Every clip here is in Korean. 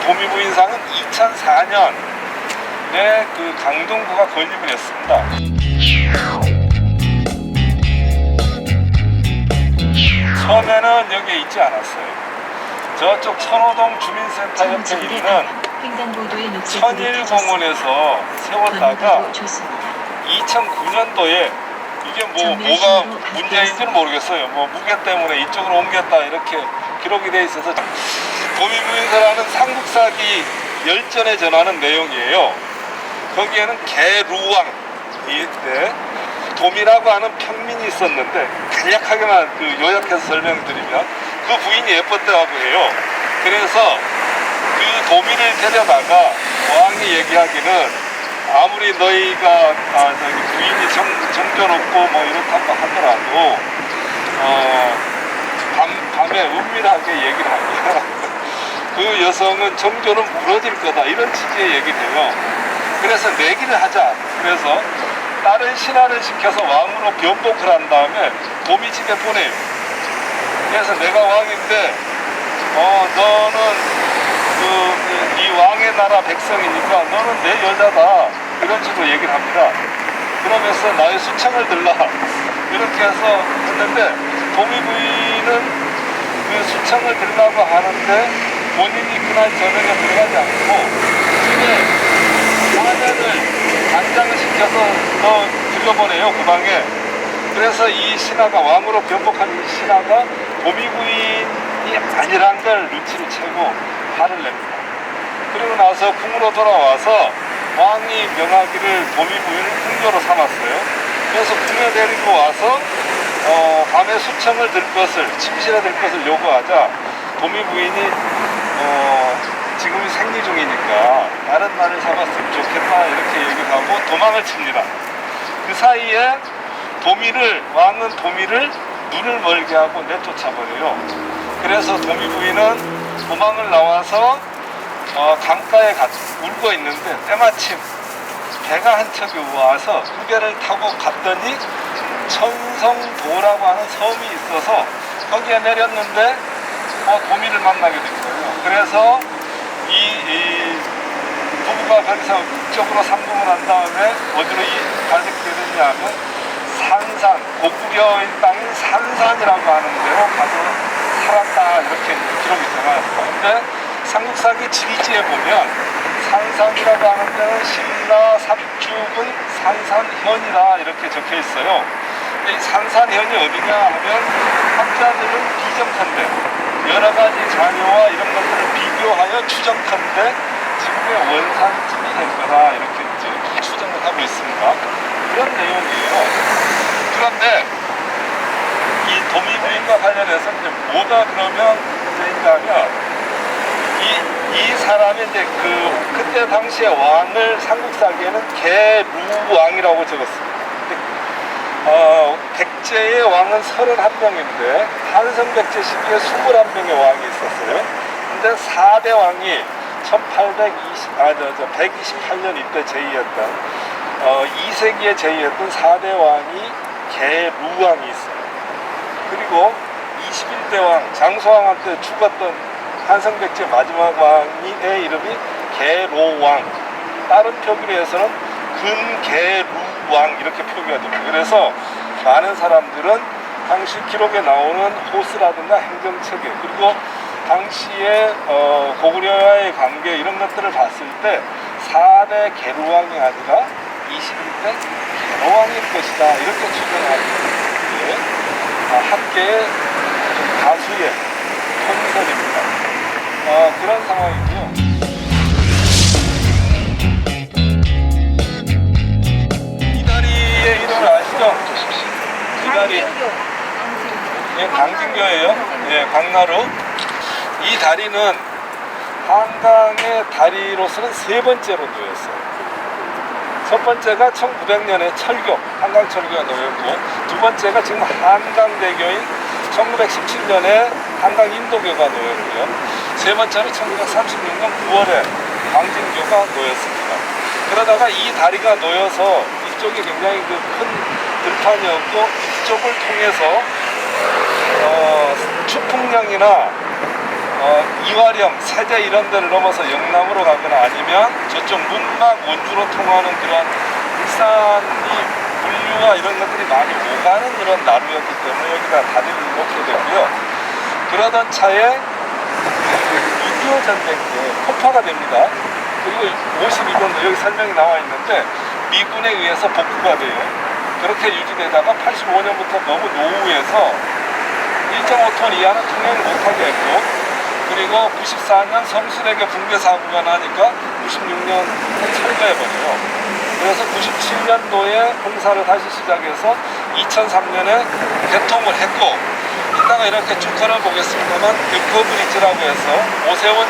도미부인상은 2004년에 그 강동구가 건립을 했습니다. 처음에는 여기에 있지 않았어요. 저쪽 천호동 주민센터 옆에 있는 천일공원에서 세웠다가 2009년도에 이게 뭐가 문제인지는 모르겠어요. 뭐 무게 때문에 이쪽으로 옮겼다 이렇게 기록이 돼 있어서 도미부인사라는 삼국사기 열전에 전하는 내용이에요. 거기에는 개루왕 이때 도미라고 하는 평민이 있었는데 간략하게만 그 요약해서 설명드리면 그 부인이 예뻤다고 해요. 그래서 그 도미를 데려다가 왕이 얘기하기는 아무리 너희가 부인이 정겨롭고 뭐 이렇다고 하더라도 밤에 은밀하게 얘기를 합니다. 그 여성은 정조는 무너질 거다 이런 취지의 얘기를 해요. 그래서 내기를 하자. 그래서 다른 신하를 시켜서 왕으로 변복을 한 다음에 도미 집에 보내요. 그래서 내가 왕인데 너는 이 왕의 나라 백성이니까 너는 내 여자다 이런 식으로 얘기를 합니다. 그러면서 나의 수청을 들라 이렇게 해서 했는데 도미 부인은 그 수청을 들라고 하는데 본인이 그날 저녁에 들어가지 않고 집에 사내를 단장을 시켜서 들여보내요. 그 방에. 그래서 이 신하가 왕으로 변복한 이 신하가 도미 부인이 아니란 걸 눈치를 채고 화를 냅니다. 그리고 나서 궁으로 돌아와서 왕이 명하기를 도미 부인을 궁녀로 삼았어요. 그래서 궁에 데리고 와서 밤에 수청을 들 것을 침실에 들 것을 요구하자 도미 부인이 지금이 생리 중이니까 다른 날을 잡았으면 좋겠다 이렇게 얘기하고 도망을 칩니다. 그 사이에 왕은 도미를 눈을 멀게 하고 내쫓아버려요. 그래서 도미 부인은 도망을 나와서 강가에 울고 있는데 때마침 배가 한 척이 와서 그 배를 타고 갔더니 천성도라고 하는 섬이 있어서 거기에 내렸는데 도미를 만나게 된 거예요. 그래서 이 부부가 거기서 북쪽으로 상봉을 한 다음에 어디로 발색되게 됐냐면 산산, 고구려의 땅인 산산이라고 하는 데로 가서 살았다 이렇게 기록이 되어있어요. 근데 삼국사기 지리지에 보면 산산이라고 하는 데는 신라 삽죽은 산산현이라 이렇게 적혀 있어요. 근데 이 산산현이 어디냐 하면 학자들은 비정컨대 여러 가지 자료와 이런 것들을 비교하여 추정컨대 지금의 원산쯤이 될 거다 이렇게 이제 추정을 하고 있습니다. 그런 내용이에요. 그런데 이 도미 부인과 관련해서 이제 뭐가 그러면 문제인가 하면 이 사람이 이제 그때 당시에 왕을 삼국사기에는 개루왕이라고 적었습니다. 백제의 왕은 31명인데 한성백제 시기에 21명의 왕이 있었어요. 근데 4대 왕이 128년 이때 제위했던 2세기에 제위했던 4대 왕이 개루왕이 있어요. 그리고 21대 왕 장소왕한테 죽었던 한성백제 마지막 왕의 이름이 개로왕, 다른 표기에서는 근개루왕 이렇게 표기가 됩니다. 그래서 많은 사람들은 당시 기록에 나오는 호수라든가 행정체계 그리고 당시의 고구려와의 관계 이런 것들을 봤을 때 4대 개루왕이 아니라 21대 개로왕일 것이다 이렇게 추정하는 학계의 다수의 편설입니다. 그런 상황이고요. 이 다리의 이름을 아시죠? 이 다리. 예, 강진교예요. 예, 강나루. 이 다리는 한강의 다리로서는 세 번째로 놓였어요. 첫 번째가 1900년에 철교, 한강철교가 놓였고 두 번째가 지금 한강대교인 1917년에 한강인도교가 놓였고요. 세 번째는 1936년 9월에 광진교가 놓였습니다. 그러다가 이 다리가 놓여서 이쪽이 굉장히 큰 들판이었고 이쪽을 통해서 추풍량이나 이화령, 세제 이런 데를 넘어서 영남으로 가거나 아니면 저쪽 문막, 원주로 통하는 그런 일산이 물류와 이런 것들이 많이 오가는 그런 나루였기 때문에 여기다 다리를 놓게 되고요. 그러던 차에 6.25 전쟁 때 폭파가 됩니다. 그리고 52번도 여기 설명이 나와 있는데 미군에 의해서 복구가 돼요. 그렇게 유지되다가 85년부터 너무 노후해서 1.5톤 이하는 통행을 못하게 했고, 그리고 94년 성수대교 붕괴 사고가 나니까 96년 철거해버려요. 그래서 97년도에 공사를 다시 시작해서 2003년에 개통을 했고, 이따가 이렇게 쭉 걸어보겠습니다만 뷰커브리지라고 해서 오세훈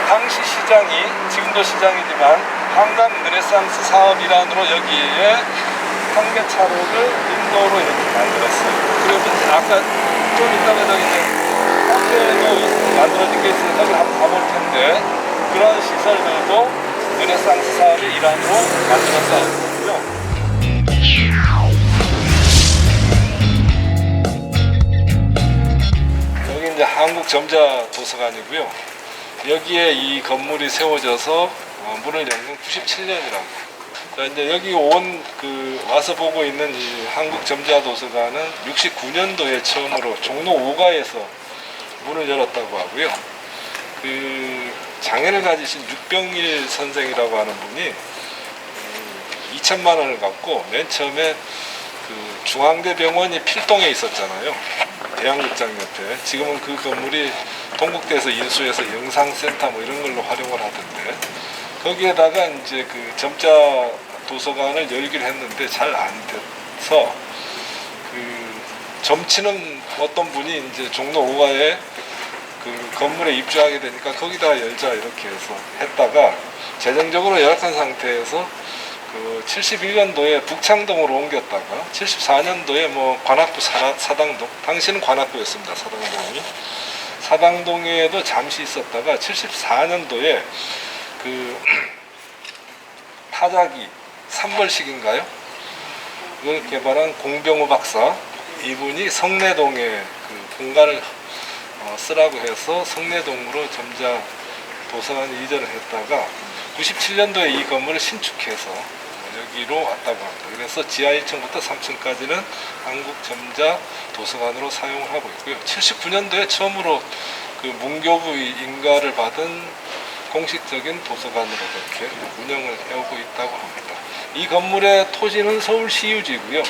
당시 시장이, 지금도 시장이지만 한강 르네상스 사업 일환으로 여기에 한계차로를 인도로 이렇게 만들었어요. 그리고 아까 좀 이따가 저기 이제 카페도 만들어진 게 있으니까 여기 한번 가볼 텐데, 그런 시설들도 르네상스 사업의 일환으로 만들었었고요. 여기 이제 한국점자도서관이고요. 여기에 이 건물이 세워져서 문을 연 건 97년이라고. 이제 여기 와서 보고 있는 이 한국점자도서관은 69년도에 처음으로 종로 5가에서 문을 열었다고 하고요. 그 장애를 가지신 육병일 선생이라고 하는 분이 2천만 원을 갖고 맨 처음에 그 중앙대병원이 필동에 있었잖아요. 대한극장 옆에. 지금은 그 건물이 동국대에서 인수해서 영상센터 뭐 이런 걸로 활용을 하던데, 거기에다가 이제 그 점자 도서관을 열기로 했는데 잘 안 돼서 그 점치는 어떤 분이 이제 종로 5가에 그 건물에 입주하게 되니까 거기다 열자 이렇게 해서 했다가 재정적으로 열악한 상태에서 그 71년도에 북창동으로 옮겼다가 74년도에 뭐 관악구 사당동, 당시는 관악구였습니다. 사당동에도 잠시 있었다가 74년도에 그 타자기 3벌식인가요? 그걸 개발한 공병호 박사, 이분이 성내동에 그 공간을 쓰라고 해서 성내동으로 점자 도서관에 이전을 했다가 97년도에 이 건물을 신축해서 여기로 왔다고 합니다. 그래서 지하 1층부터 3층까지는 한국점자 도서관으로 사용을 하고 있고요. 79년도에 처음으로 그 문교부 인가를 받은 공식적인 도서관으로 그렇게 운영을 해오고 있다고 합니다. 이 건물의 토지는 서울시유지고요.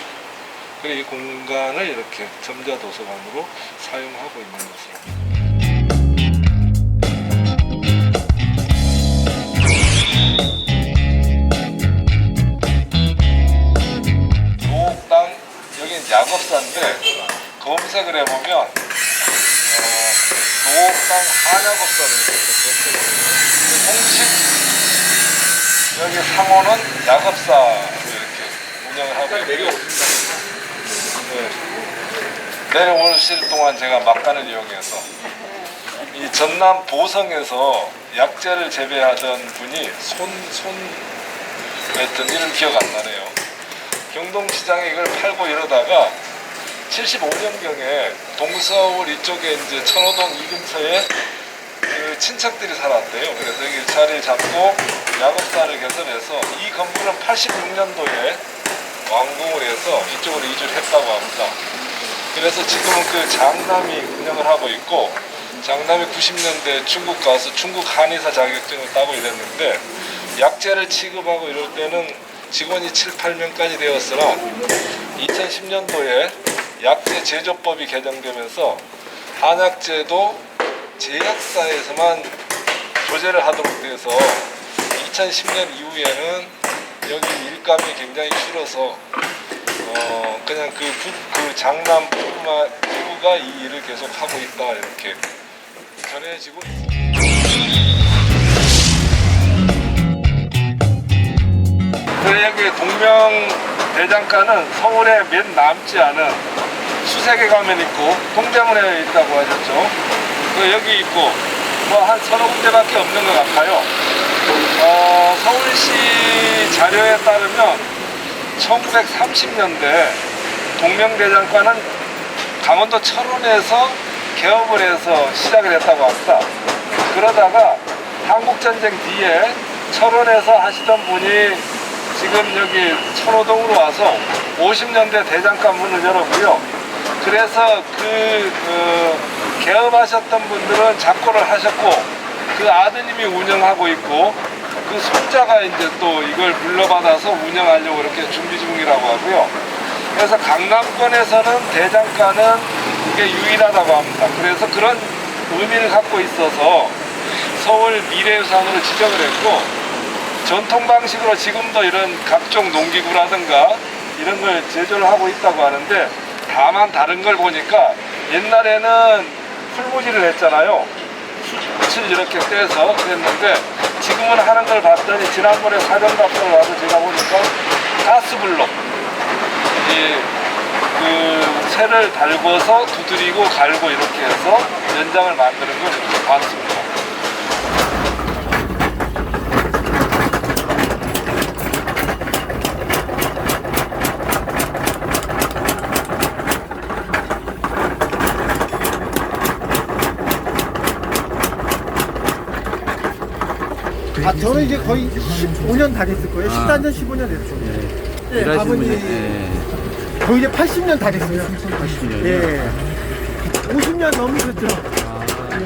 그리고 이 공간을 이렇게 점자 도서관으로 사용하고 있는 것으로. 노옥당, 여긴 약업사인데 검색을 해보면 노옥당 한약업사를 이렇게 공식 여기 상호는 약업사로 이렇게 운영을 하고 있고요. 내려오실 동안 제가 막간을 이용해서 이 전남 보성에서 약재를 재배하던 분이 하여튼 이름 기억 안 나네요. 경동시장에 이걸 팔고 이러다가 75년경에 동서울 이쪽에 이제 천호동 이 근처에 그 친척들이 살았대요. 그래서 여기 자리 잡고 약업사를 개설해서 이 건물은 86년도에 완공을 해서 이쪽으로 이주를 했다고 합니다. 그래서 지금은 그 장남이 운영을 하고 있고, 장남이 90년대 중국 가서 중국 한의사 자격증을 따고 이랬는데 약재를 취급하고 이럴 때는 직원이 7, 8명까지 되었으나 2010년도에 약재 제조법이 개정되면서 한약재도 제약사에서만 조제를 하도록 돼서 2010년 이후에는 여기 일감이 굉장히 줄어서 그냥 그 장남 부부가 이 일을 계속 하고 있다 이렇게 전해지고 있습니다. 여기 동명대장간은 서울에 몇 남지 않은 수색에 가면 있고 동대문에 있다고 하셨죠. 여기 있고 뭐 한 서너 군데밖에 없는 것 같아요. 서울시 자료에 따르면 1930년대 동명대장간은 강원도 철원에서 개업을 해서 시작을 했다고 합니다. 그러다가 한국전쟁 뒤에 철원에서 하시던 분이 지금 여기 천호동으로 와서 50년대 대장간 문을 열었고요. 그래서 개업하셨던 분들은 작고를 하셨고 그 아드님이 운영하고 있고 그 손자가 이제 또 이걸 물려받아서 운영하려고 이렇게 준비 중이라고 하고요. 그래서 강남권에서는 대장간은 이게 유일하다고 합니다. 그래서 그런 의미를 갖고 있어서 서울 미래유산으로 지정을 했고 전통 방식으로 지금도 이런 각종 농기구라든가 이런 걸 제조를 하고 있다고 하는데 다만 다른 걸 보니까 옛날에는 풀무지를 했잖아요. 숯을 이렇게 떼서 그랬는데 지금은 하는 걸 봤더니 지난번에 사전답사를 와서 제가 보니까 가스블록 그 쇠를 달궈서 두드리고 갈고 이렇게 해서 연장을 만드는 걸 이렇게 봤습니다. 저는 이제 거의 15년 다 됐을 거예요. 14년, 15년 됐죠. 네, 일하신 아버님 분이, 거의 이제 80년 다 됐어요. 80년이요? 예. 50년 넘으셨죠. 예.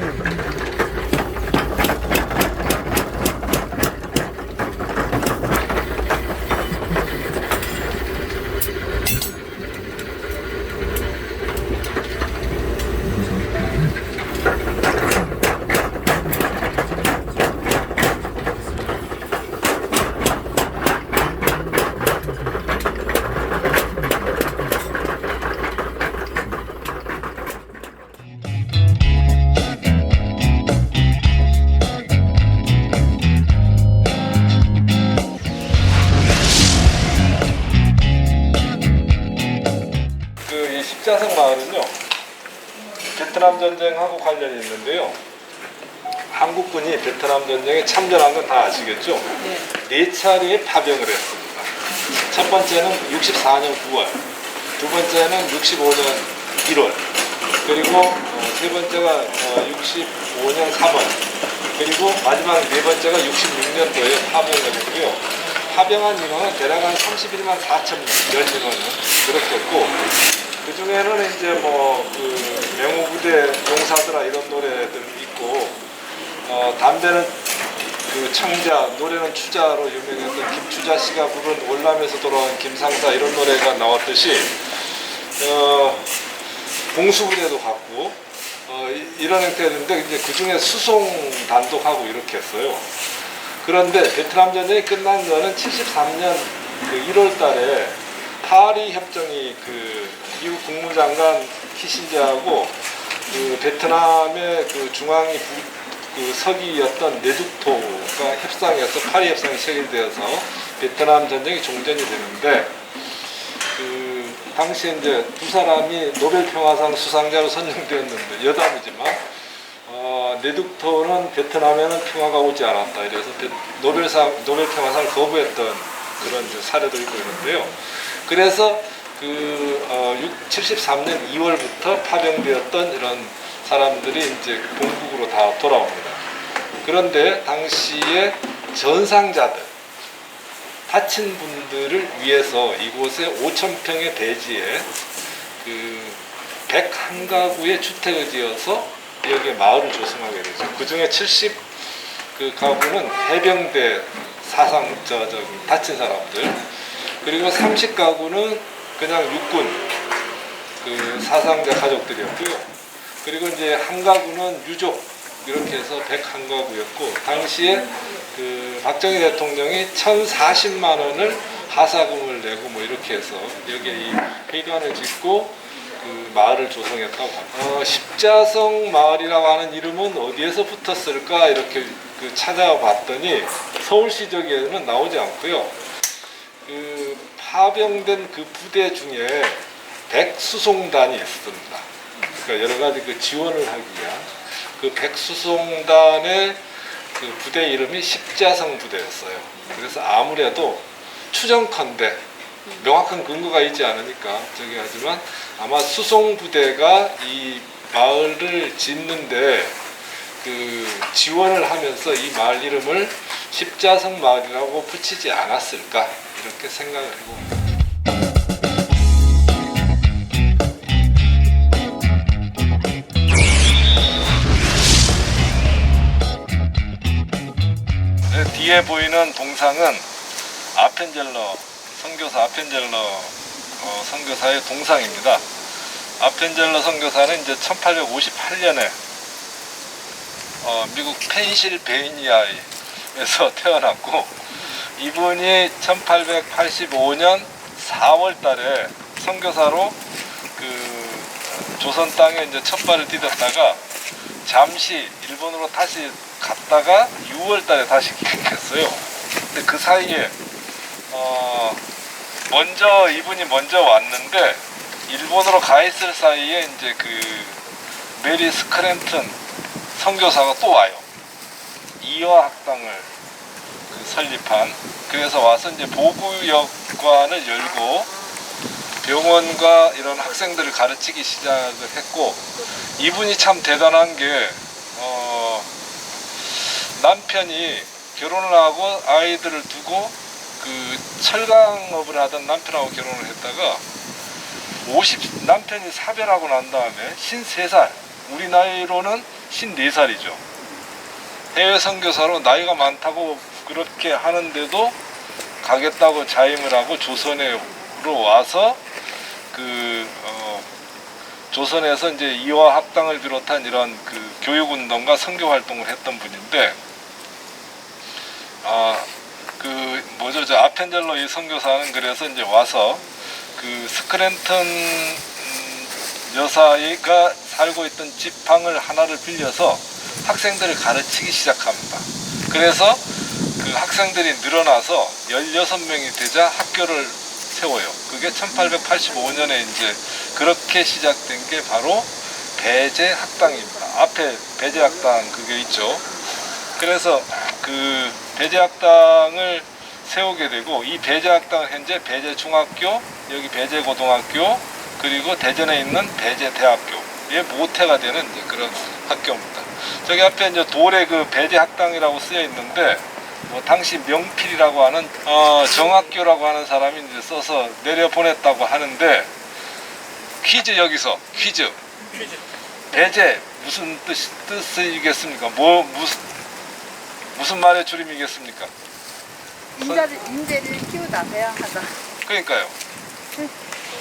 이 십자성 마을은요 베트남 전쟁하고 관련이 있는데요. 한국군이 베트남 전쟁에 참전한 건 다 아시겠죠? 네 차례에 파병을 했습니다. 첫 번째는 64년 9월, 두 번째는 65년 1월, 그리고 세 번째가 65년 3월, 그리고 마지막 네 번째가 66년도에 파병을 했고요. 파병한 인원은 대략 한 31만 4천 명, 인원은 그렇겠고, 그 중에는 이제 그 명호부대 용사들아 이런 노래들 있고, 담배는 그 청자, 노래는 추자로 유명했던 김추자 씨가 부른 월남에서 돌아온 김상사 이런 노래가 나왔듯이, 공수부대도 갖고, 이런 형태였는데, 이제 그 중에 수송단도 하고 이렇게 했어요. 그런데 베트남 전쟁이 끝난 거는 73년 그 1월 달에 파리 협정이 미국 국무장관 키신저하고 그 베트남의 그 중앙이 그 서기였던 네둑토가 협상해서 파리 협상이 체결되어서 베트남 전쟁이 종전이 되는데 그 당시에 이제 두 사람이 노벨 평화상 수상자로 선정되었는데 여담이지만 네둑토는 베트남에는 평화가 오지 않았다 이래서 노벨 평화상을 거부했던 그런 사례도 있고 있는데요. 그래서 73년 2월부터 파병되었던 이런 사람들이 이제 본국으로 다 돌아옵니다. 그런데 당시에 전상자들, 다친 분들을 위해서 이곳에 5,000평의 대지에 101가구의 주택을 지어서 여기에 마을을 조성하게 되죠. 그 중에 70가구는 해병대 다친 사람들, 그리고 30가구는 그냥 육군 사상자 가족들이었고요. 그리고 이제 한 가구는 유족 이렇게 해서 101가구였고 당시에 박정희 대통령이 1,040만 원을 하사금을 내고 이렇게 해서 여기에 이 회관을 짓고 마을을 조성했다고 합니다. 십자성 마을이라고 하는 이름은 어디에서 붙었을까 이렇게 찾아봤더니 서울시 저기에는 나오지 않고요. 파병된 그 부대 중에 백수송단이 있습니다. 그러니까 여러 가지 지원을 하기 위한 백수송단의 부대 이름이 십자성 부대였어요. 그래서 아무래도 추정컨대 명확한 근거가 있지 않으니까 하지만 아마 수송 부대가 이 마을을 짓는데 그 지원을 하면서 이 마을 이름을 십자성 마을이라고 붙이지 않았을까 이렇게 생각을 해봅니다. 뒤에 보이는 동상은 아펜젤러 선교사 아펜젤러 선교사의 동상입니다. 아펜젤러 선교사는 이제 1858년에 미국 펜실베이니아에서 태어났고, 이분이 1885년 4월 달에 선교사로 그 조선 땅에 이제 첫 발을 디뎠다가 잠시 일본으로 다시 갔다가 6월 달에 다시 귀국했어요. 근데 그 사이에 이분이 먼저 왔는데 일본으로 가 있을 사이에 이제 그 메리 스크랜튼 선교사가 또 와요. 이화 학당을 설립한. 그래서 와서 이제 보구역관을 열고 병원과 이런 학생들을 가르치기 시작을 했고, 이분이 참 대단한 게 남편이 결혼을 하고 아이들을 두고 그 철강업을 하던 남편하고 결혼을 했다가 남편이 사별하고 난 다음에 53살, 우리 나이로는 54살이죠. 해외 선교사로 나이가 많다고 그렇게 하는데도 가겠다고 자임을 하고 조선으로 와서 조선에서 이제 이화 학당을 비롯한 이런 그 교육 운동과 선교 활동을 했던 분인데, 저 아펜젤러 이 선교사는 그래서 이제 와서 그 스크랜턴 여사가 살고 있던 지팡을 하나를 빌려서 학생들을 가르치기 시작합니다. 그래서 그 학생들이 늘어나서 16명이 되자 학교를 세워요. 그게 1885년에 이제 그렇게 시작된 게 바로 배제학당입니다. 앞에 배제학당 그게 있죠. 그래서 그 배제학당을 세우게 되고, 이 배제학당은 현재 배제중학교, 여기 배제고등학교, 그리고 대전에 있는 배제대학교의 모태가 되는 이제 그런 학교입니다. 저기 앞에 이제 돌에 그 배제학당이라고 쓰여 있는데, 당시 명필이라고 하는 정학교라고 하는 사람이 이제 써서 내려 보냈다고 하는데, 여기서 퀴즈. 배제 무슨 뜻이겠습니까? 무슨 말의 줄임이겠습니까? 인재를 키우다, 배양하다. 그러니까요.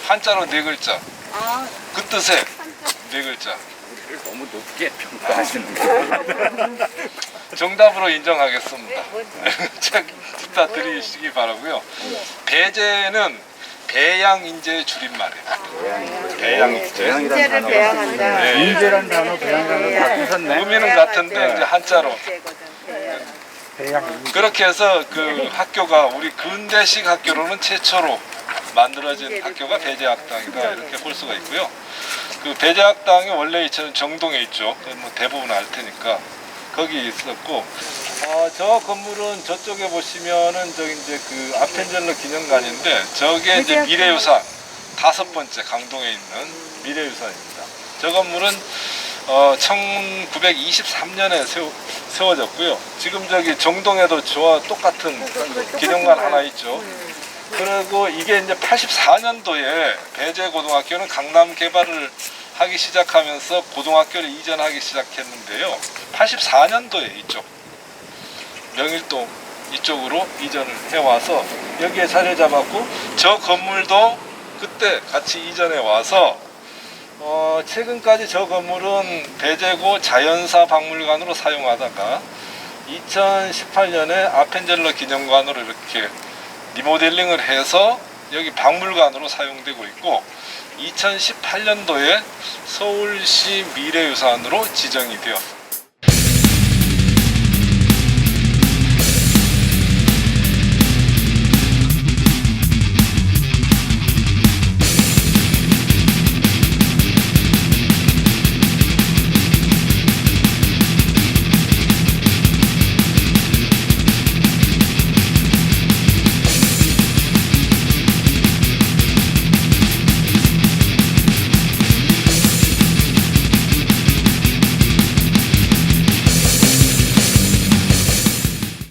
한자로 4글자. 그 뜻에 4글자. 너무 높게 평가하시는 거예요. 정답으로 인정하겠습니다. 책 듣다 드리시기 바라고요. 배제는 배양인재의 줄임말이에요. 배양인재. 인재를 배양한다. 네. 인재란 단어, 배양하는 다 쓰셨네. 의미는 같은데 이제 한자로. 그렇게 해서 그 학교가 우리 근대식 학교로는 최초로 만들어진 학교가 배제학당이다 이렇게 볼 수가 있고요. 그 배제학당이 원래 저는 정동에 있죠. 뭐 대부분 알 테니까 거기 있었고, 저 건물은 저쪽에 보시면은 저기 이제 그 아펜젤러 기념관인데, 저게 이제 미래유산 5번째 강동에 있는 미래유산입니다. 저 건물은 1923년에 세워졌고요. 지금 저기 정동에도 저와 똑같은 기념관 하나 있죠. 그리고 이게 이제 84년도에 배제고등학교는 강남 개발을 하기 시작하면서 고등학교를 이전하기 시작했는데요. 84년도에 이쪽 명일동 이쪽으로 이전을 해와서 여기에 자리 잡았고, 저 건물도 그때 같이 이전해 와서 최근까지 저 건물은 배제고 자연사 박물관으로 사용하다가 2018년에 아펜젤러 기념관으로 이렇게 리모델링을 해서 여기 박물관으로 사용되고 있고, 2018년도에 서울시 미래유산으로 지정이 되었습니다.